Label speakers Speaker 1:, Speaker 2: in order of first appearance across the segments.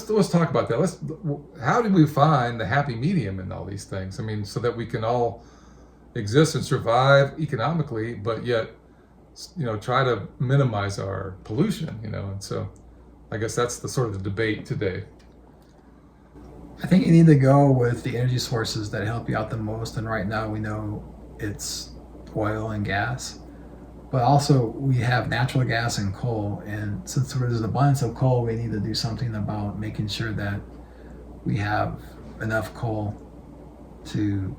Speaker 1: let's talk about that. How do we find the happy medium in all these things? I mean, so that we can all exist and survive economically, but yet, try to minimize our pollution. And so, I guess that's the sort of the debate today.
Speaker 2: I think you need to go with the energy sources that help you out the most. And right now we know it's oil and gas. But also we have natural gas and coal. And since there's an abundance of coal, we need to do something about making sure that we have enough coal to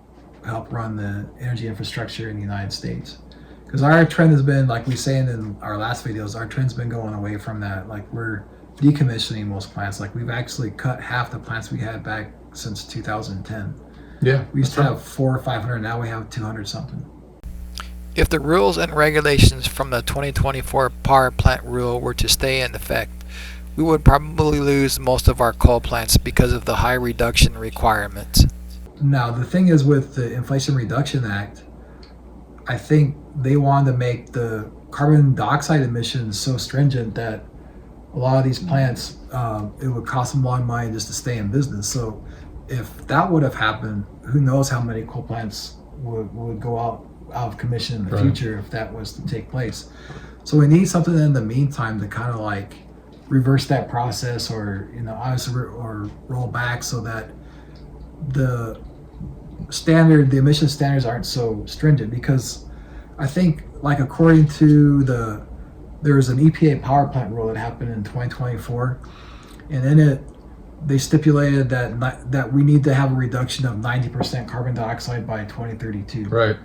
Speaker 2: help run the energy infrastructure in the United States. Because our trend has been, like we say in our last videos, our trend's been going away from that. Like we're decommissioning most plants. Like we've actually cut half the plants we had back since 2010.
Speaker 1: Yeah,
Speaker 2: we used to have 400 or 500. Now we have 200 something.
Speaker 3: If the rules and regulations from the 2024 power plant rule were to stay in effect, we would probably lose most of our coal plants because of the high reduction requirements.
Speaker 2: Now the thing is, with the Inflation Reduction Act, I think they wanted to make the carbon dioxide emissions so stringent that a lot of these plants, it would cost them a lot of money just to stay in business. So if that would have happened, who knows how many coal plants would go out of commission in the future if that was to take place. So we need something in the meantime to kind of like reverse that process, or obviously or roll back, so that the emission standards aren't so stringent. Because I think, like, according to there was an EPA power plant rule that happened in 2024, and in it they stipulated that we need to have a reduction of 90% carbon dioxide by 2032.
Speaker 1: Right.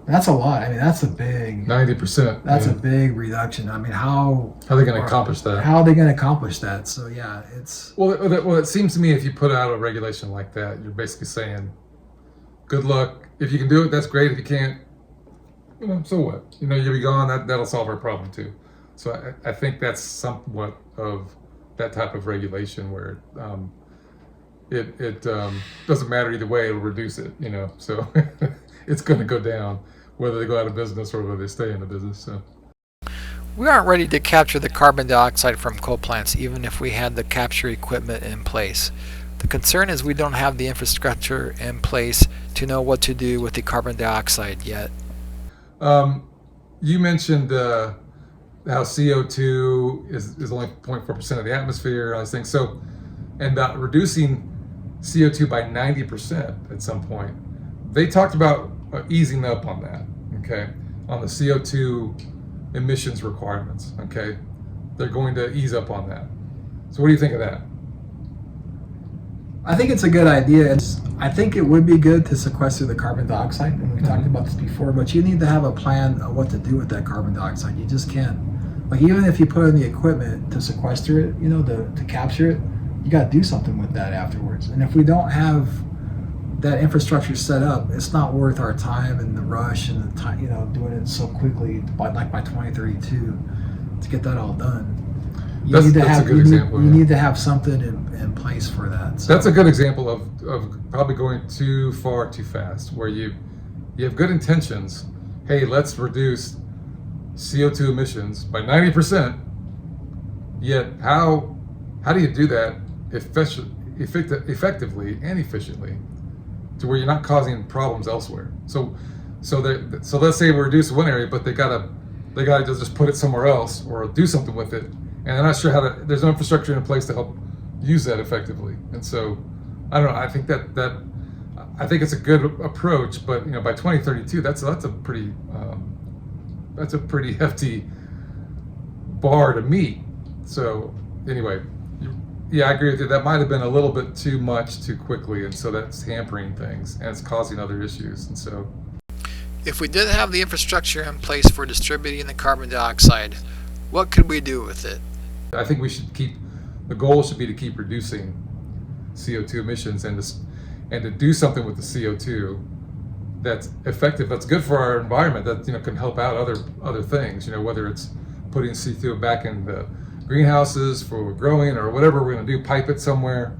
Speaker 2: That's a lot. I mean, that's a big
Speaker 1: 90%.
Speaker 2: That's a big reduction. I mean, how
Speaker 1: are they going to accomplish that?
Speaker 2: How are they going to accomplish that? So yeah, it's
Speaker 1: well. It seems to me, if you put out a regulation like that, you're basically saying, good luck. If you can do it, that's great. If you can't, so what? You'll be gone. That'll solve our problem too. So I think that's somewhat of that type of regulation where it doesn't matter either way. It'll reduce it. So it's going to go down whether they go out of business or whether they stay in the business. So
Speaker 3: we aren't ready to capture the carbon dioxide from coal plants, even if we had the capture equipment in place. The concern is we don't have the infrastructure in place to know what to do with the carbon dioxide yet.
Speaker 1: You mentioned how CO2 is only 0.4% of the atmosphere, and all these things. So, and reducing CO2 by 90% at some point. They talked about easing up on that, okay, on the CO2 emissions requirements, okay? They're going to ease up on that. So what do you think of that?
Speaker 2: I think it's a good idea. I think it would be good to sequester the carbon dioxide, and we talked about this before, but you need to have a plan of what to do with that carbon dioxide. You just can't, like, even if you put in the equipment to sequester it, to capture it, you got to do something with that afterwards. And if we don't have that infrastructure set up, it's not worth our time and the rush and the time, doing it so quickly by 2032 to get that all done. You need to have something in place for that.
Speaker 1: So that's a good example of probably going too far too fast, where you have good intentions. Hey, let's reduce CO2 emissions by 90%. Yet how do you do that effectively and efficiently, to where you're not causing problems elsewhere? So let's say we reduce one area, but they gotta just put it somewhere else or do something with it. And I'm not sure there's no infrastructure in place to help use that effectively. And so, I don't know, I think I think it's a good approach, but by 2032, that's a pretty hefty bar to meet. So anyway, yeah, I agree with you. That might have been a little bit too much too quickly, and so that's hampering things and it's causing other issues. And so,
Speaker 3: if we did have the infrastructure in place for distributing the carbon dioxide, what could we do with it?
Speaker 1: I think the goal should be to keep reducing CO2 emissions and to do something with the CO2 that's effective, that's good for our environment, that can help out other things, whether it's putting CO2 back in the greenhouses for growing or whatever we're going to do, pipe it somewhere.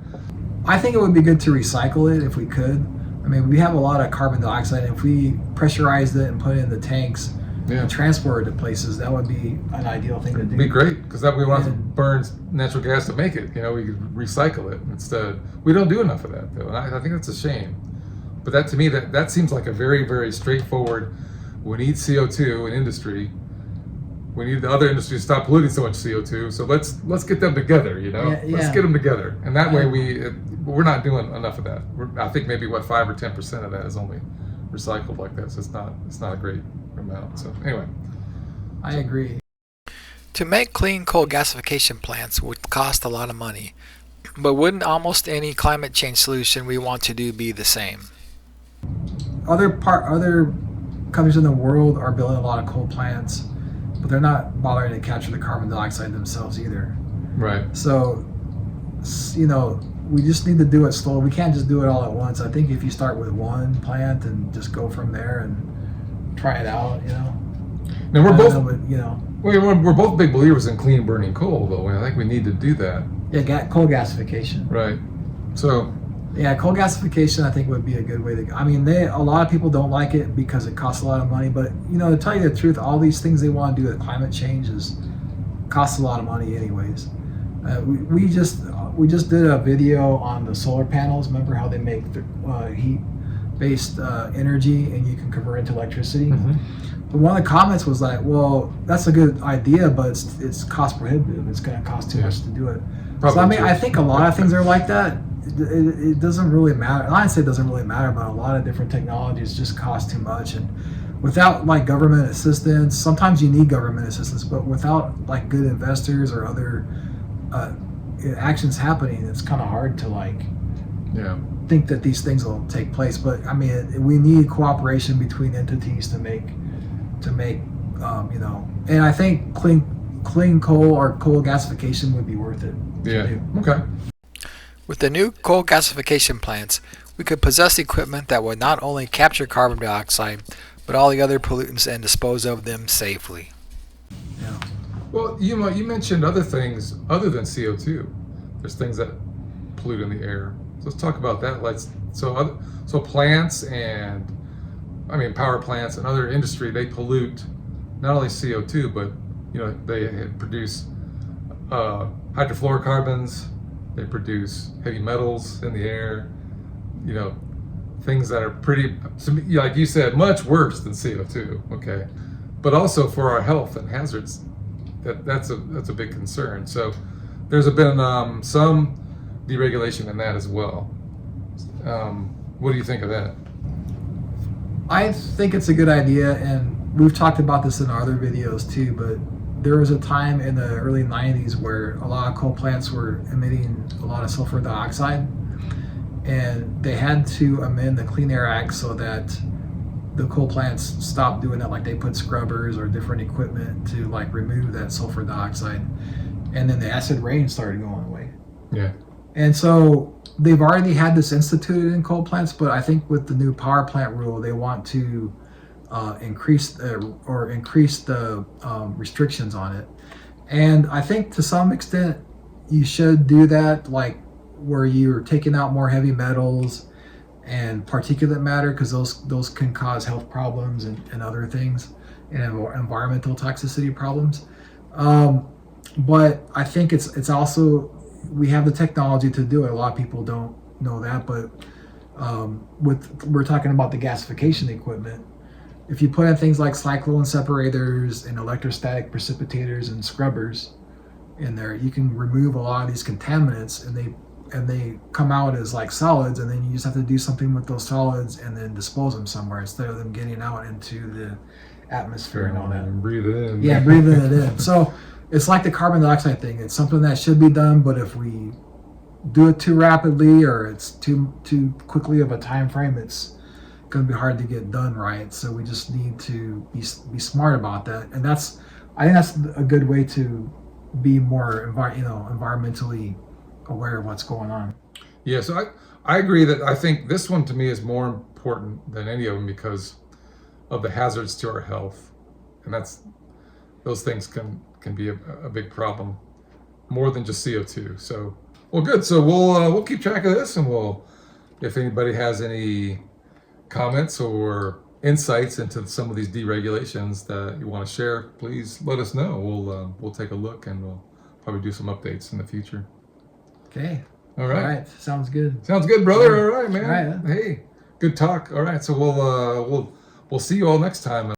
Speaker 2: I think it would be good to recycle it if we could. I mean, we have a lot of carbon dioxide. If we pressurized it and put it in the tanks and transport it to places, that would be an ideal thing to do.
Speaker 1: It'd be great, because because that we want to
Speaker 2: And-
Speaker 1: burn natural gas to make it. We could recycle it instead. We don't do enough of that though, and I think that's a shame. But that to me, that seems like a very, very straightforward. We need CO2 in industry. We need the other industries to stop polluting so much CO2. So let's get them together. Let's
Speaker 2: Yeah.
Speaker 1: get them together, and that way
Speaker 2: Yeah.
Speaker 1: we're not doing enough of that. I think maybe 5 or 10% of that is only recycled like that. So it's not a great amount. So anyway,
Speaker 2: I agree.
Speaker 3: To make clean coal gasification plants would cost a lot of money, but wouldn't almost any climate change solution we want to do be the same?
Speaker 2: Other countries in the world are building a lot of coal plants, but they're not bothering to capture the carbon dioxide themselves either.
Speaker 1: right.
Speaker 2: So, we just need to do it slow. We can't just do it all at once. I think if you start with one plant and just go from there and try it out,
Speaker 1: Now we're
Speaker 2: I
Speaker 1: both
Speaker 2: don't know, but,
Speaker 1: we're both big believers in clean burning coal, though. I think we need to do that.
Speaker 2: coal gasification.
Speaker 1: Right. So,
Speaker 2: Yeah, coal gasification I think would be a good way to go. I mean, a lot of people don't like it because it costs a lot of money, but to tell you the truth, all these things they want to do with climate change costs a lot of money anyways. We just did a video on the solar panels. Remember how they make heat-based energy and you can convert it into electricity? But one of the comments was like, well, that's a good idea, but it's cost prohibitive. It's going to cost too much to do it. So I think a lot of things are like that. It doesn't really matter. I'd say it doesn't really matter, but a lot of different technologies just cost too much. And without government assistance, sometimes you need government assistance, but without good investors or other actions happening, it's kind of hard to think that these things will take place. But I mean, we need cooperation between entities to make and I think clean coal or coal gasification would be worth it.
Speaker 1: yeah. Okay.
Speaker 3: With the new coal gasification plants, we could possess equipment that would not only capture carbon dioxide, but all the other pollutants and dispose of them safely.
Speaker 2: Yeah.
Speaker 1: Well, you mentioned other things other than CO2. There's things that pollute in the air. So let's talk about that. So plants and power plants and other industry, they pollute not only CO2, but they produce hydrofluorocarbons. They produce heavy metals in the air. Things that are pretty, like you said, much worse than CO2. Okay, but also for our health and hazards, that's a big concern. So there's been some deregulation in that as well. What do you think of that?
Speaker 2: I think it's a good idea, and we've talked about this in our other videos too, but there was a time in the early 90s where a lot of coal plants were emitting a lot of sulfur dioxide, and they had to amend the Clean Air Act so that the coal plants stopped doing that. They put scrubbers or different equipment to remove that sulfur dioxide, and then the acid rain started going away.
Speaker 1: Yeah.
Speaker 2: And so they've already had this instituted in coal plants, but I think with the new power plant rule, they want to increase the restrictions on it. And I think to some extent you should do that, where you're taking out more heavy metals and particulate matter, because those can cause health problems and other things, and environmental toxicity problems. But I think it's also, we have the technology to do it. A lot of people don't know that, but we're talking about the gasification equipment. If you put in things like cyclone separators and electrostatic precipitators and scrubbers in there, you can remove a lot of these contaminants, and they come out as solids, and then you just have to do something with those solids and then dispose them somewhere instead of them getting out into the atmosphere and all that.
Speaker 1: And breathe it in.
Speaker 2: Yeah, breathing it in. So it's like the carbon dioxide thing. It's something that should be done, but if we do it too rapidly or it's too quickly of a time frame, it's going to be hard to get done right. So we just need to be smart about that, and I think that's a good way to be more environmentally aware of what's going on.
Speaker 1: Yeah, so I agree that I think this one to me is more important than any of them because of the hazards to our health, and those things can be a big problem, more than just CO2. So, well, good. So we'll keep track of this, and if anybody has any comments or insights into some of these deregulations that you want to share, please let us know. We'll take a look and we'll probably do some updates in the future.
Speaker 2: Okay.
Speaker 1: All right.
Speaker 2: Sounds good.
Speaker 1: Sounds good, brother.
Speaker 2: Yeah.
Speaker 1: All right, man.
Speaker 2: All right.
Speaker 1: Hey, good talk. All right, so we'll see you all next time.